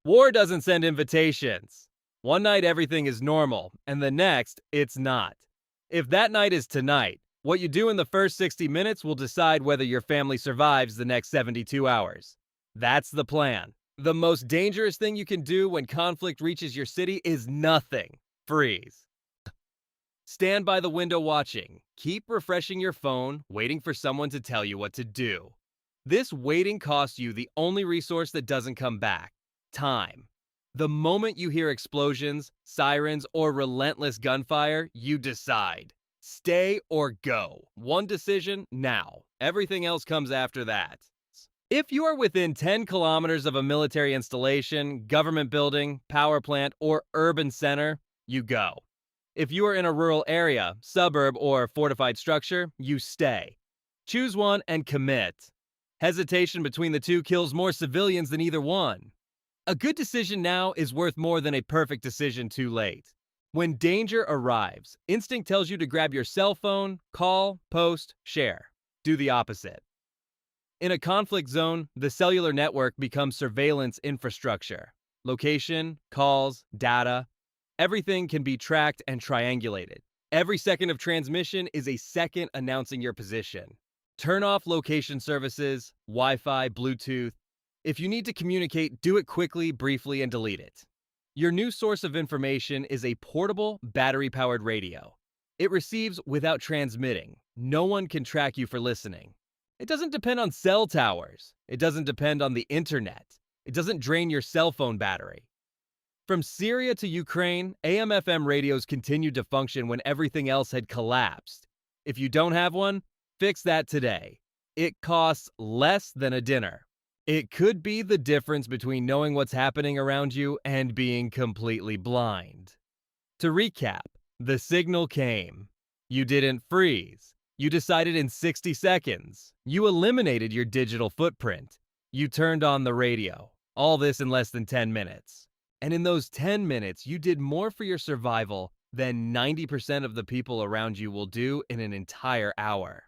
War doesn't send invitations. One night everything is normal, and the next, it's not. If that night is tonight, what you do in the first 60 minutes will decide whether your family survives the next 72 hours. That's the plan. The most dangerous thing you can do when conflict reaches your city is nothing. Freeze. Stand by the window watching. Keep refreshing your phone, waiting for someone to tell you what to do. This waiting costs you the only resource that doesn't come back: time. The moment you hear explosions, sirens, or relentless gunfire, you decide. Stay or go. One decision now. Everything else comes after that. If you are within 10 kilometers of a military installation, government building, power plant, or urban center, you go. If you are in a rural area, suburb, or fortified structure, you stay. Choose one and commit. Hesitation between the two kills more civilians than either one. A good decision now is worth more than a perfect decision too late. When danger arrives, instinct tells you to grab your cell phone, call, post, share. Do the opposite. In a conflict zone, the cellular network becomes surveillance infrastructure. Location, calls, data, everything can be tracked and triangulated. Every second of transmission is a second announcing your position. Turn off location services, Wi-Fi, Bluetooth. If you need to communicate, do it quickly, briefly, and delete it. Your new source of information is a portable, battery-powered radio. It receives without transmitting. No one can track you for listening. It doesn't depend on cell towers. It doesn't depend on the internet. It doesn't drain your cell phone battery. From Syria to Ukraine, AM/FM radios continued to function when everything else had collapsed. If you don't have one, fix that today. It costs less than a dinner. It could be the difference between knowing what's happening around you and being completely blind. To recap, the signal came. You didn't freeze. You decided in 60 seconds. You eliminated your digital footprint. You turned on the radio. All this in less than 10 minutes. And in those 10 minutes, you did more for your survival than 90% of the people around you will do in an entire hour.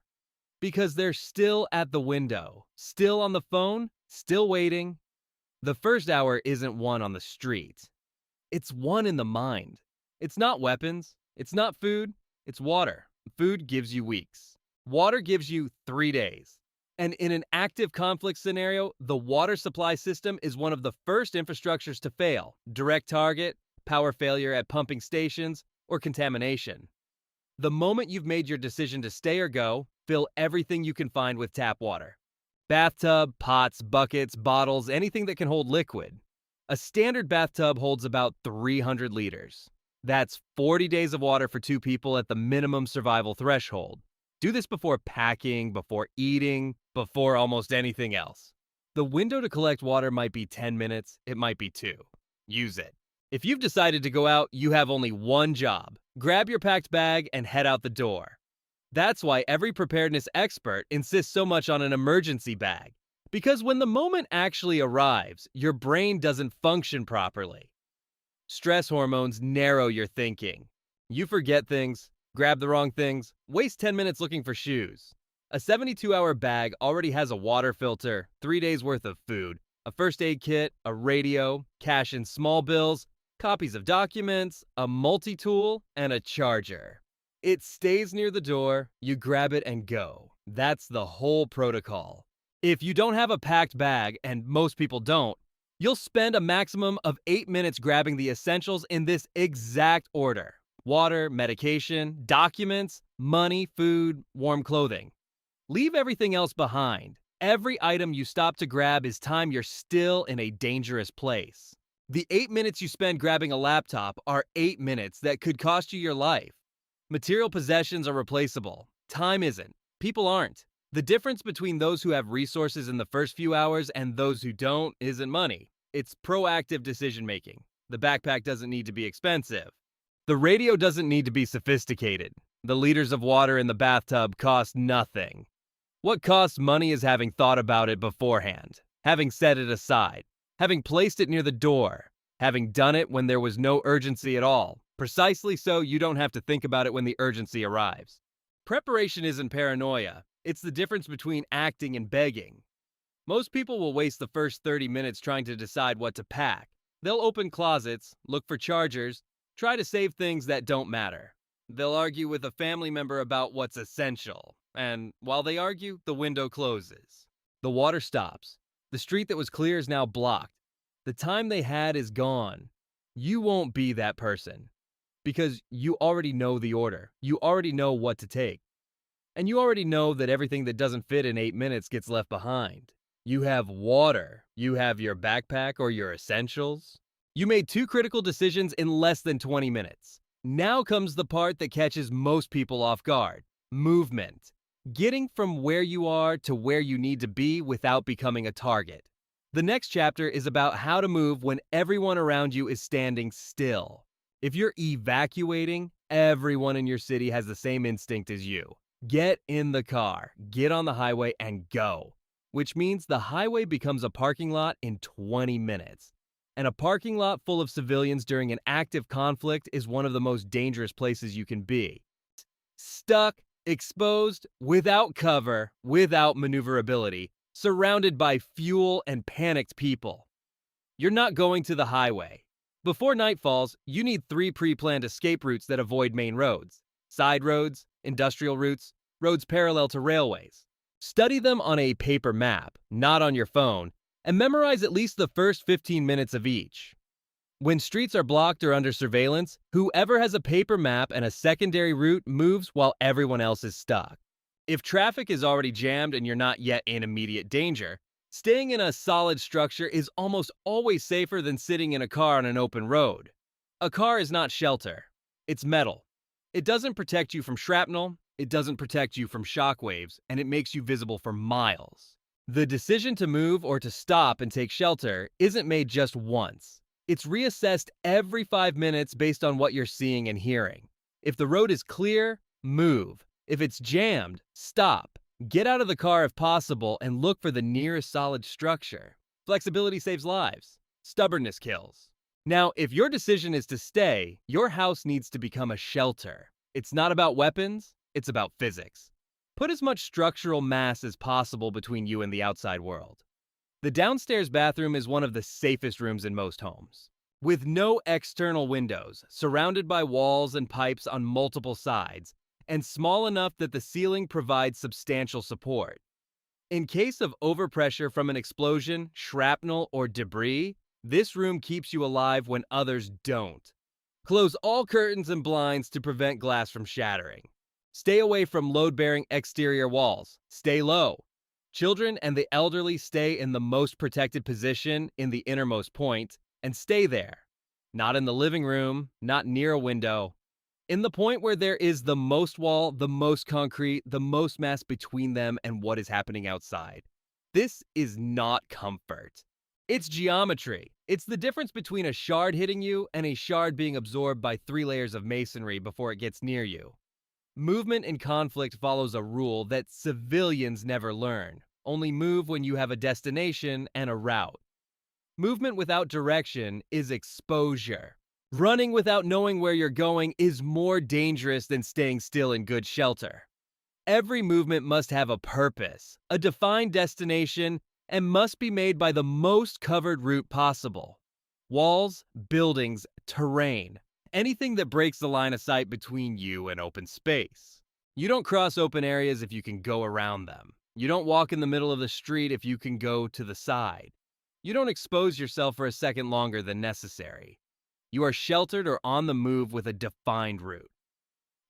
Because they're still at the window, still on the phone, still waiting. The first hour isn't won on the street. It's won in the mind. It's not weapons. It's not food. It's water. Food gives you weeks. Water gives you 3 days. And in an active conflict scenario, the water supply system is one of the first infrastructures to fail. Direct target, power failure at pumping stations, or contamination. The moment you've made your decision to stay or go, fill everything you can find with tap water. Bathtub, pots, buckets, bottles, anything that can hold liquid. A standard bathtub holds about 300 liters. That's 40 days of water for 2 people at the minimum survival threshold. Do this before packing, before eating, before almost anything else. The window to collect water might be 10 minutes, it might be 2. Use it. If you've decided to go out, you have only one job. Grab your packed bag and head out the door. That's why every preparedness expert insists so much on an emergency bag. Because when the moment actually arrives, your brain doesn't function properly. Stress hormones narrow your thinking. You forget things, grab the wrong things, waste 10 minutes looking for shoes. A 72-hour bag already has a water filter, 3 days worth of food, a first aid kit, a radio, cash in small bills, copies of documents, a multi-tool, and a charger. It stays near the door, you grab it and go. That's the whole protocol. If you don't have a packed bag, and most people don't, you'll spend a maximum of 8 minutes grabbing the essentials in this exact order: water, medication, documents, money, food, warm clothing. Leave everything else behind. Every item you stop to grab is time you're still in a dangerous place. The 8 minutes you spend grabbing a laptop are 8 minutes that could cost you your life. Material possessions are replaceable. Time isn't. People aren't. The difference between those who have resources in the first few hours and those who don't isn't money. It's proactive decision-making. The backpack doesn't need to be expensive. The radio doesn't need to be sophisticated. The liters of water in the bathtub cost nothing. What costs money is having thought about it beforehand, having set it aside, having placed it near the door, having done it when there was no urgency at all, precisely so you don't have to think about it when the urgency arrives. Preparation isn't paranoia. It's the difference between acting and begging. Most people will waste the first 30 minutes trying to decide what to pack. They'll open closets, look for chargers, try to save things that don't matter. They'll argue with a family member about what's essential, and while they argue, the window closes. The water stops. The street that was clear is now blocked. The time they had is gone. You won't be that person because you already know the order. You already know what to take. And you already know that everything that doesn't fit in 8 minutes gets left behind. You have water. You have your backpack or your essentials. You made two critical decisions in less than 20 minutes. Now comes the part that catches most people off guard: movement. Getting from where you are to where you need to be without becoming a target. The next chapter is about how to move when everyone around you is standing still. If you're evacuating, everyone in your city has the same instinct as you. Get in the car, get on the highway, and go. Which means the highway becomes a parking lot in 20 minutes. And a parking lot full of civilians during an active conflict is one of the most dangerous places you can be. Stuck, exposed, without cover, without maneuverability, surrounded by fuel and panicked people. You're not going to the highway. Before night falls, you need 3 pre-planned escape routes that avoid main roads: side roads, industrial routes, roads parallel to railways. Study them on a paper map, not on your phone, and memorize at least the first 15 minutes of each. When streets are blocked or under surveillance, whoever has a paper map and a secondary route moves while everyone else is stuck. If traffic is already jammed and you're not yet in immediate danger, staying in a solid structure is almost always safer than sitting in a car on an open road. A car is not shelter. It's metal. It doesn't protect you from shrapnel, it doesn't protect you from shockwaves, and it makes you visible for miles. The decision to move or to stop and take shelter isn't made just once. It's reassessed every 5 minutes based on what you're seeing and hearing. If the road is clear, move. If it's jammed, stop. Get out of the car if possible and look for the nearest solid structure. Flexibility saves lives. Stubbornness kills. Now, if your decision is to stay, your house needs to become a shelter. It's not about weapons, it's about physics. Put as much structural mass as possible between you and the outside world. The downstairs bathroom is one of the safest rooms in most homes. With no external windows, surrounded by walls and pipes on multiple sides, and small enough that the ceiling provides substantial support. In case of overpressure from an explosion, shrapnel, or debris, this room keeps you alive when others don't. Close all curtains and blinds to prevent glass from shattering. Stay away from load-bearing exterior walls. Stay low. Children and the elderly stay in the most protected position in the innermost point, and stay there. Not in the living room, not near a window. In the point where there is the most wall, the most concrete, the most mass between them and what is happening outside. This is not comfort. It's geometry. It's the difference between a shard hitting you and a shard being absorbed by 3 layers of masonry before it gets near you. Movement in conflict follows a rule that civilians never learn. Only move when you have a destination and a route. Movement without direction is exposure. Running without knowing where you're going is more dangerous than staying still in good shelter. Every movement must have a purpose, a defined destination, and must be made by the most covered route possible. Walls, buildings, terrain, anything that breaks the line of sight between you and open space. You don't cross open areas if you can go around them. You don't walk in the middle of the street if you can go to the side. You don't expose yourself for a second longer than necessary. You are sheltered or on the move with a defined route.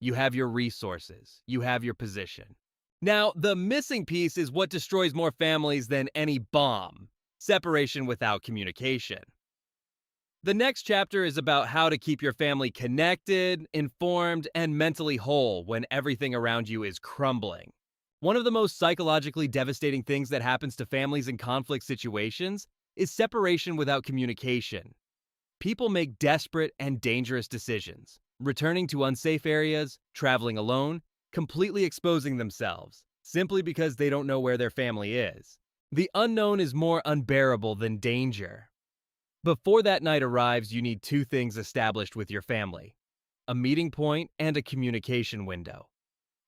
You have your resources. You have your position. Now, the missing piece is what destroys more families than any bomb: separation without communication. The next chapter is about how to keep your family connected, informed, and mentally whole when everything around you is crumbling. One of the most psychologically devastating things that happens to families in conflict situations is separation without communication. People make desperate and dangerous decisions, returning to unsafe areas, traveling alone, completely exposing themselves, simply because they don't know where their family is. The unknown is more unbearable than danger. Before that night arrives, you need 2 things established with your family: a meeting point and a communication window.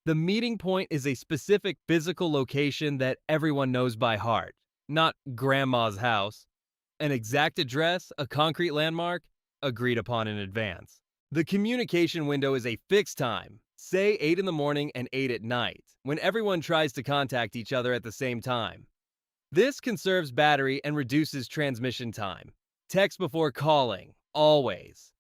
The meeting point is a specific physical location that everyone knows by heart, not grandma's house. An exact address, a concrete landmark, agreed upon in advance. The communication window is a fixed time, say 8 in the morning and 8 at night, when everyone tries to contact each other at the same time. This conserves battery and reduces transmission time. Text before calling, always.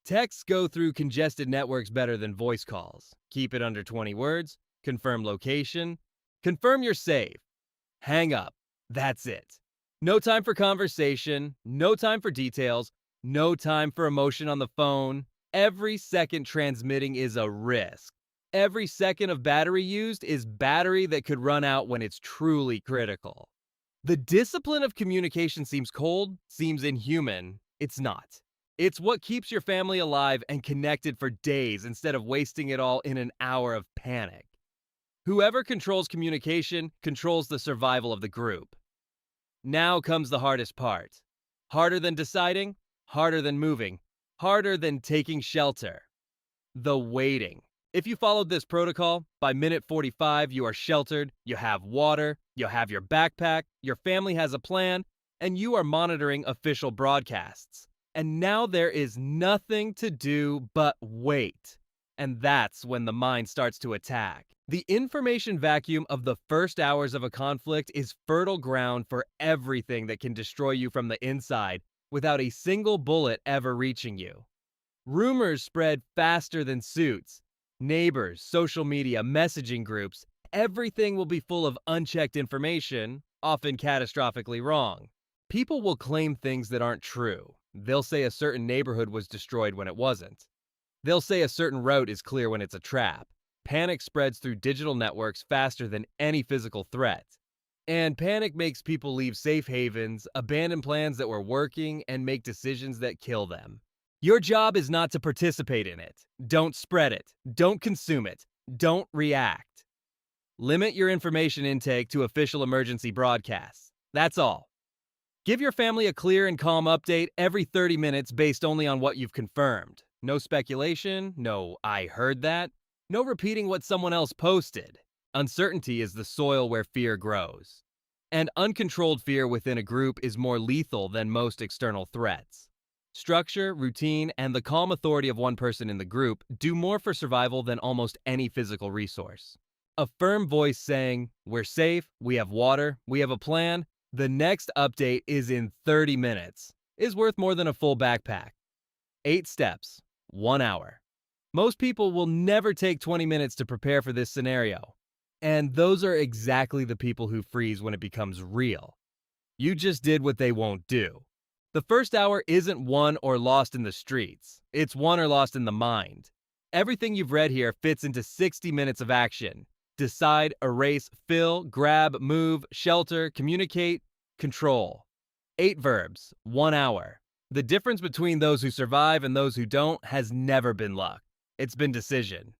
Texts go through congested networks better than voice calls. Keep it under 20 words, confirm location, confirm you're safe, hang up. That's it. No time for conversation, no time for details, no time for emotion on the phone. Every second transmitting is a risk. Every second of battery used is battery that could run out when it's truly critical. The discipline of communication seems cold, seems inhuman. It's not. It's what keeps your family alive and connected for days instead of wasting it all in an hour of panic. Whoever controls communication controls the survival of the group. Now comes the hardest part. Harder than deciding, harder than moving, harder than taking shelter. The waiting. If you followed this protocol, by minute 45 you are sheltered, you have water, you have your backpack, your family has a plan, and you are monitoring official broadcasts. And now there is nothing to do but wait. And that's when the mind starts to attack. The information vacuum of the first hours of a conflict is fertile ground for everything that can destroy you from the inside without a single bullet ever reaching you. Rumors spread faster than suits. Neighbors, social media, messaging groups, everything will be full of unchecked information, often catastrophically wrong. People will claim things that aren't true. They'll say a certain neighborhood was destroyed when it wasn't. They'll say a certain route is clear when it's a trap. Panic spreads through digital networks faster than any physical threat. And panic makes people leave safe havens, abandon plans that were working, and make decisions that kill them. Your job is not to participate in it. Don't spread it. Don't consume it. Don't react. Limit your information intake to official emergency broadcasts. That's all. Give your family a clear and calm update every 30 minutes based only on what you've confirmed. No speculation, no "I heard that," no repeating what someone else posted. Uncertainty is the soil where fear grows. And uncontrolled fear within a group is more lethal than most external threats. Structure, routine, and the calm authority of one person in the group do more for survival than almost any physical resource. A firm voice saying, "We're safe, we have water, we have a plan, the next update is in 30 minutes," is worth more than a full backpack. 8 steps, 1 hour. Most people will never take 20 minutes to prepare for this scenario. And those are exactly the people who freeze when it becomes real. You just did what they won't do. The first hour isn't won or lost in the streets. It's won or lost in the mind. Everything you've read here fits into 60 minutes of action. Decide, erase, fill, grab, move, shelter, communicate, control. 8 verbs, 1 hour. The difference between those who survive and those who don't has never been luck. It's been decision.